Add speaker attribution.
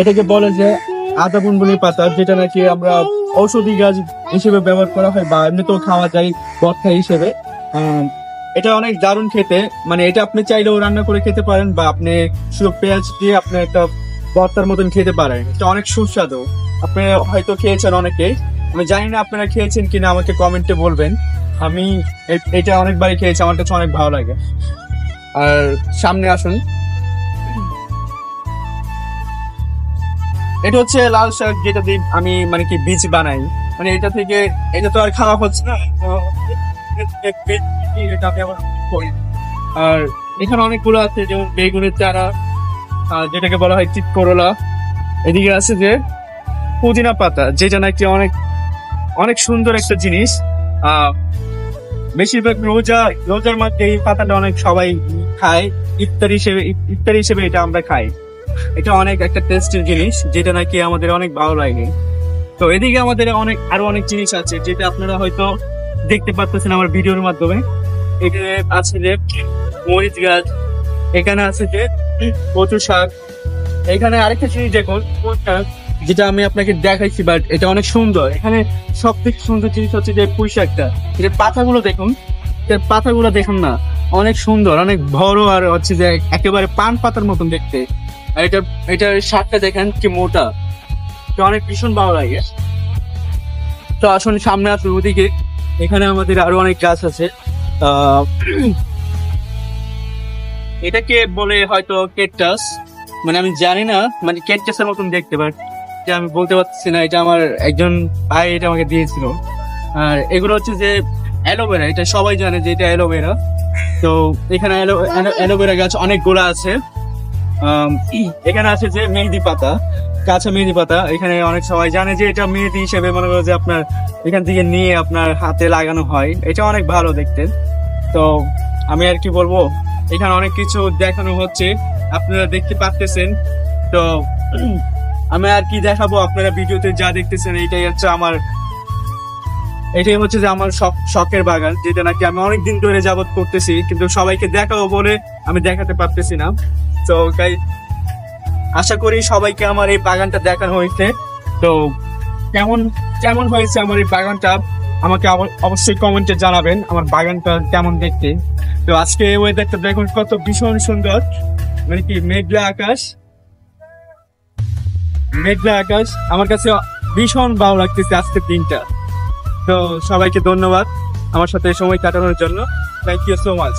Speaker 1: এটাকে বলে যে আদা বুনবুনি পাতা, যেটা নাকি আমরা ঔষধি গাছ হিসেবে ব্যবহার করা হয় বা এমনিতেও খাওয়া যায় ভর্তা হিসেবে। এটা অনেক দারুণ খেতে, মানে এটা আপনি চাইলেও রান্না করে খেতে পারেন বা আপনি শুধু পেঁয়াজ দিয়ে আপনি একটা ভর্তার মতন খেতে পারেন। এটা অনেক সুস্বাদু, আপনি হয়তো খেয়েছেন অনেকেই। আমি জানি না আপনারা খেয়েছেন কিনা, আমাকে কমেন্টে বলবেন। আমি এটা অনেকবারই খেয়েছি, আমার কাছে অনেক ভালো লাগে। আর সামনে আসুন, এটা হচ্ছে লাল শাক, যেটা দিয়ে আমি মানে কি বীজ বানাই। মানে এটা থেকে, এটা তো আর খাওয়া হচ্ছে না, তো এটা আমি আবার করি। আর এখানে অনেকগুলো আছে, যেমন বেগুনের চারা, যেটাকে বলা হয় চিত করলা। এদিকে আছে যে পুদিনা পাতা, যেটা নাকি অনেক অনেক সুন্দর একটা জিনিস। বেশিরভাগ রোজার মধ্যে এই পাতাটা অনেক সবাই খায় ইফতার হিসেবে এটা আমরা খাই। এটা অনেক একটা টেস্টের জিনিস, যেটা নাকি আমাদের অনেক ভালো লাগে। তো এদিকে আমাদের আরো অনেক জিনিস আছে, যেটা আপনারা হয়তো দেখতে পাচ্ছেন আমার ভিডিওর মাধ্যমে। এখানে আছে যে মরিচ গাছ, এখানে আছে যে কচু শাক, এখানে আরেকটা জিনিস দেখুন যেটা আমি আপনাকে দেখাইছি, বাট এটা অনেক সুন্দর। এখানে সবথেকে সুন্দর জিনিস হচ্ছে যে পুঁই শাকটা, এর পাতাগুলো দেখুন, এর পাতাগুলো দেখুন না, অনেক সুন্দর, অনেক বড়, আর হচ্ছে যে একেবারে পান পাতার মতন দেখতে। আর এটার শাকটা দেখেন কি মোটা, তো অনেক ভীষণ ভালো লাগে। তো আসুন সামনে আসুন ওদিকে, এখানে আমাদের আরো অনেক গাছ আছে। এটাকে বলে হয়তো ক্যাকটাস, মানে আমি জানি না, মানে ক্যাকটাসের মতন দেখতে, বাট এটা আমি বলতে পারছি না। এটা আমার একজন ভাই এটা আমাকে দিয়েছিল। আর এগুলো হচ্ছে যে অ্যালোভেরা, এটা সবাই জানে যে এটা অ্যালোভেরা। তো এখানে অ্যালোভেরা গাছ অনেকগুলো আছে। এখানে আছে যে মেহেদি পাতা, কাঁচা মেহেদি পাতা। এখানে অনেক সবাই জানে যে এটা মেহেদি হিসেবে মনে করো যে আপনার এখান থেকে নিয়ে আপনার হাতে লাগানো হয়। এটা অনেক ভালো দেখতে। তো আমি আর কি বলবো, এখানে অনেক কিছু দেখানো হচ্ছে, আপনারা দেখতে পাচ্ছেন। তো আমি আর কি দেখাবো, আপনারা ভিডিওতে যা দেখতেছেন এটাই হচ্ছে যে আমার শখের বাগান, যেটা নাকি আমি অনেকদিন ধরে যাবত করতেছি, কিন্তু সবাইকে দেখাবো বলে আমি দেখাতে পারতেছি না। তো তাই আশা করি সবাইকে আমার এই বাগানটা দেখানো হয়েছে। তো কেমন কেমন হয়েছে আমার এই বাগানটা, আমাকে অবশ্যই কমেন্টে জানাবেন আমার বাগানটা কেমন দেখতে। তো আজকে ওয়েদারটা দেখুন কত ভীষণ সুন্দর, মানে কি মেঘলা আকাশ, মেঘলা আকাশ। আমার কাছে ভীষণ ভালো লাগতেছে আজকের দিনটা। তো সবাইকে ধন্যবাদ আমার সাথে সময় কাটানোর জন্য। Thank you so much.